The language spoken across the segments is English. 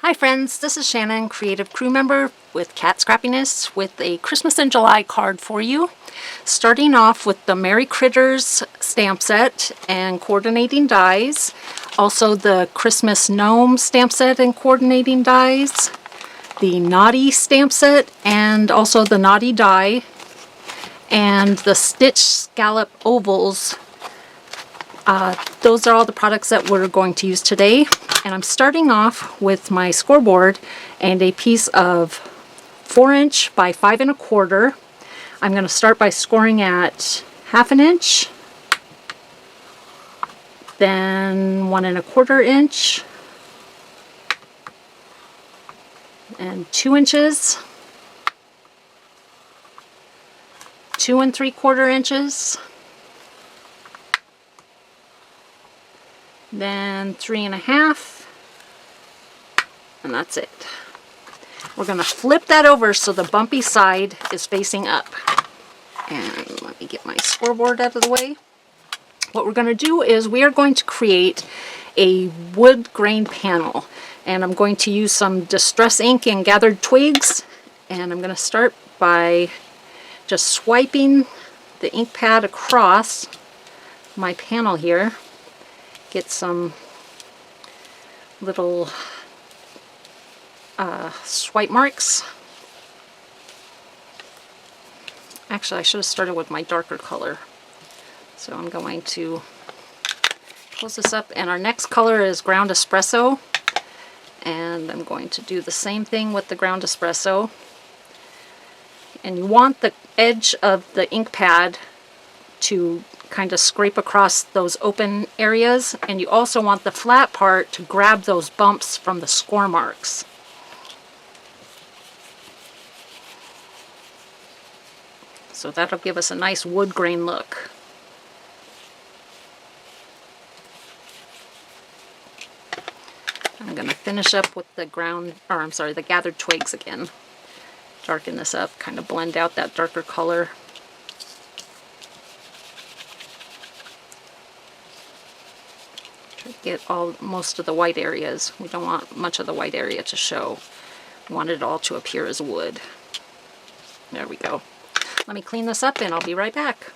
Hi friends, this is Shannon, creative crew member with Scrappiness, with a Christmas in July card for you. Starting off with the Merry Critters stamp set and coordinating dies. Also the Christmas Gnome stamp set and coordinating dies. The Naughty stamp set and also the Naughty die. And the Stitch Scallop ovals. Those are all the products that we're going to use today. And I'm starting off with my scoreboard and a piece of 4" by 5 1/4. I'm going to start by scoring at 1/2 inch, then 1 1/4 inch, and 2 inches, 2 3/4 inches, then 3 1/2, and that's it. We're going to flip that over so the bumpy side is facing up. And let me get my scoreboard out of the way. What we're going to do is we are going to create a wood grain panel. And I'm going to use some distress ink and gathered twigs. And I'm going to start by just swiping the ink pad across my panel here. Get some little swipe marks. Actually, I should have started with my darker color. So I'm going to close this up, and our next color is ground espresso. And I'm going to do the same thing with the ground espresso. And you want the edge of the ink pad to kind of scrape across those open areas, and you also want the flat part to grab those bumps from the score marks. So that'll give us a nice wood grain look. I'm going to finish up with the the gathered twigs again. Darken this up, kind of blend out that darker color. Try to get most of the white areas. We don't want much of the white area to show. We want it all to appear as wood. There we go. Let me clean this up and I'll be right back.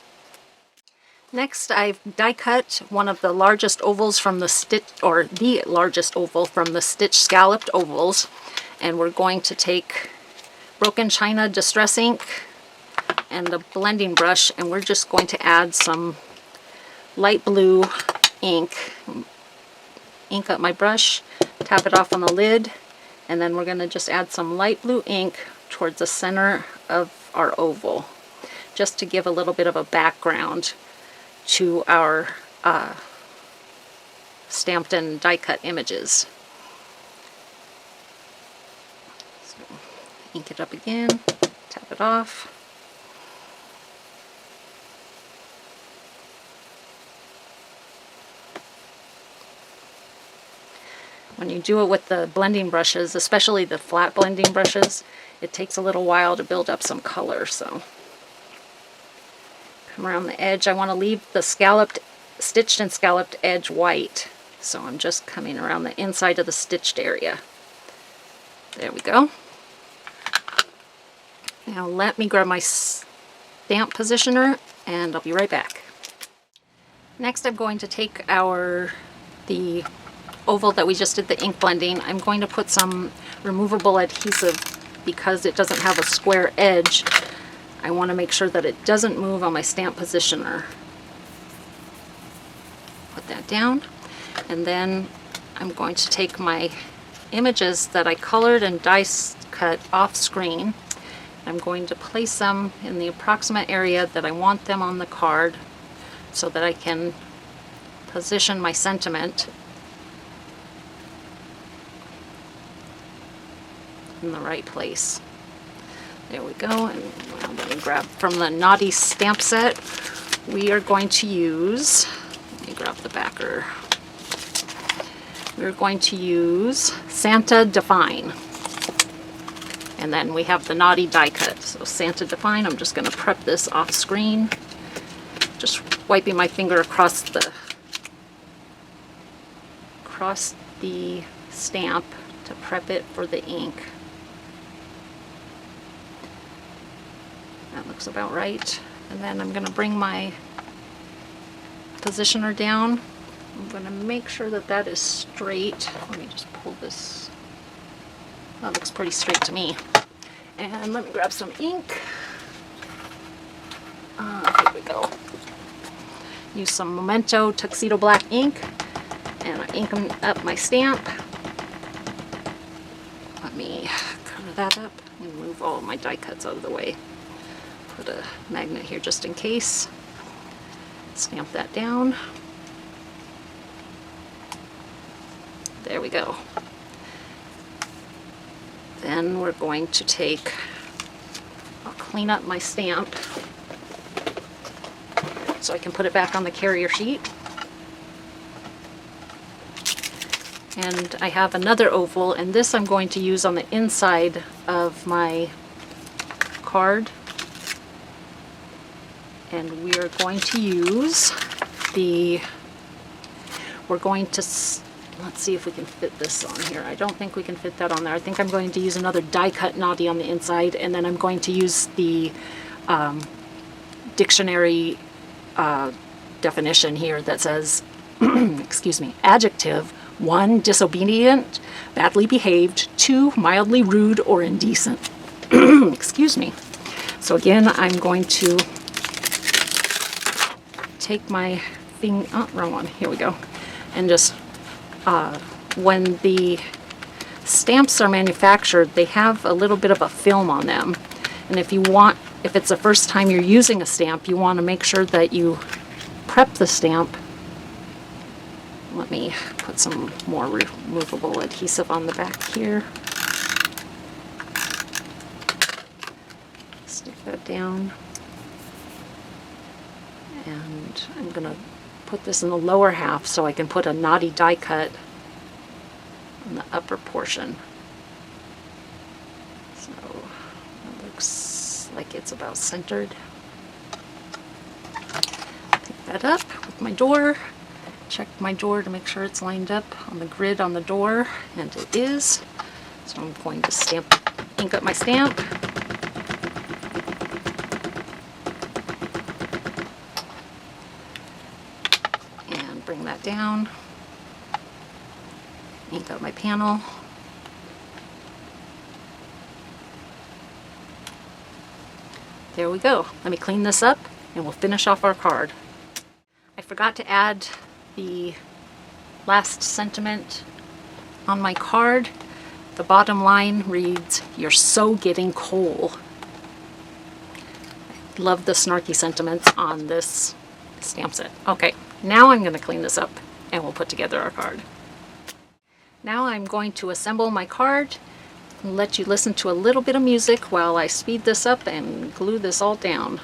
Next, I've die cut one of the largest ovals from the the largest oval from the Stitch Scalloped ovals, and we're going to take Broken China Distress ink and the blending brush, and we're just going to add some light blue ink. Ink up my brush, tap it off on the lid, and then we're going to just add some light blue ink towards the center of our oval, just to give a little bit of a background to our stamped and die cut images. So, ink it up again, tap it off. When you do it with the blending brushes, especially the flat blending brushes, it takes a little while to build up some color. So come around the edge. I want to leave the stitched and scalloped edge white. So I'm just coming around the inside of the stitched area. There we go. Now let me grab my stamp positioner and I'll be right back. Next, I'm going to take the oval that we just did the ink blending. I'm going to put some removable adhesive because it doesn't have a square edge. I want to make sure that it doesn't move on my stamp positioner. Put that down, and then I'm going to take my images that I colored and die cut off screen. I'm going to place them in the approximate area that I want them on the card so that I can position my sentiment in the right place. There we go. And I'm going to grab from the Naughty stamp set. We are going to use, let me grab the backer. We're going to use Santa Define. And then we have the Naughty die cut. So Santa Define, I'm just going to prep this off screen. Just wiping my finger across the stamp to prep it for the ink. That looks about right. And then I'm going to bring my positioner down. I'm going to make sure that that is straight. Let me just pull this. That looks pretty straight to me. And let me grab some ink. Here we go. Use some Memento Tuxedo Black ink, and I ink up my stamp. Let me cover that up and move all of my die cuts out of the way. Put a magnet here just in case. Stamp that down. There we go. Then we're going to take, I'll clean up my stamp so I can put it back on the carrier sheet. And I have another oval, and this I'm going to use on the inside of my card. And we are going to use we're going to, let's see if we can fit this on here. I don't think we can fit that on there. I think I'm going to use another die cut naughty on the inside, and then I'm going to use the dictionary definition here that says, excuse me, adjective, 1, disobedient, badly behaved, 2, mildly rude or indecent. Excuse me. So again, I'm going to take my thing, oh, wrong one, here we go, and just, when the stamps are manufactured, they have a little bit of a film on them, and if it's the first time you're using a stamp, you want to make sure that you prep the stamp. Let me put some more removable adhesive on the back here. Stick that down. And I'm going to put this in the lower half so I can put a naughty die cut on the upper portion. So it looks like it's about centered. Pick that up with my door. Check my door to make sure it's lined up on the grid on the door, and it is. So I'm going to ink up my stamp. And bring that down. Ink up my panel. There we go. Let me clean this up and we'll finish off our card. I forgot to add the last sentiment on my card. The bottom line reads, "You're so getting coal." I love the snarky sentiments on this stamp set. Okay, now I'm going to clean this up and we'll put together our card. Now I'm going to assemble my card and let you listen to a little bit of music while I speed this up and glue this all down.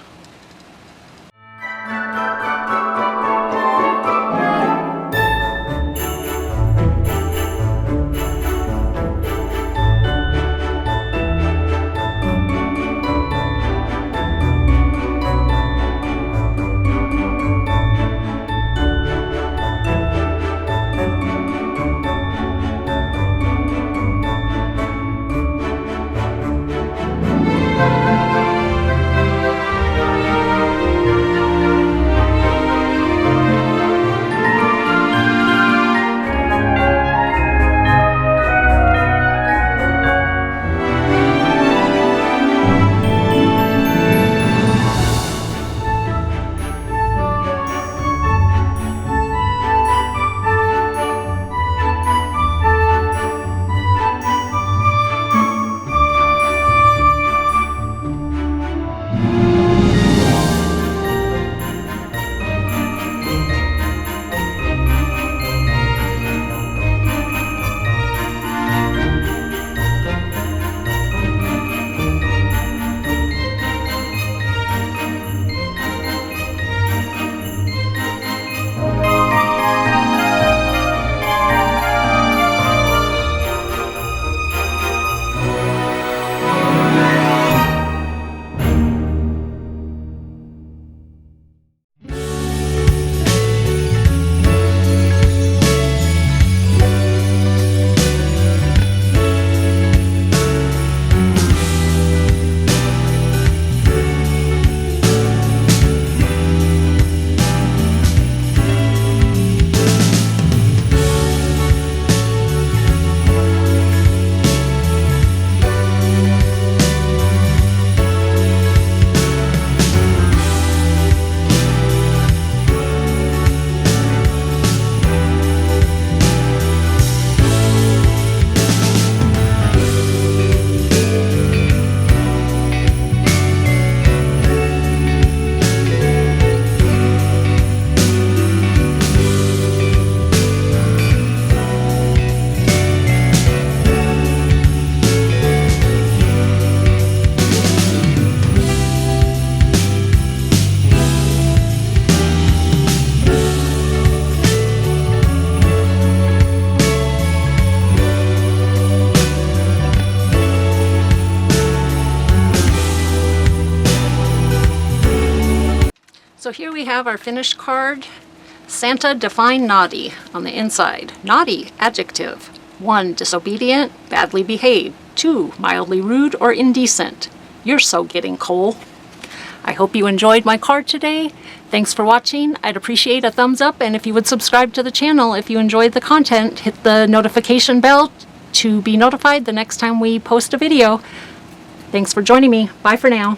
So here we have our finished card. Santa defined naughty on the inside. Naughty, adjective. 1, disobedient, badly behaved. 2, mildly rude or indecent. You're so getting coal. I hope you enjoyed my card today. Thanks for watching. I'd appreciate a thumbs up, and if you would subscribe to the channel if you enjoyed the content, hit the notification bell to be notified the next time we post a video. Thanks for joining me. Bye for now.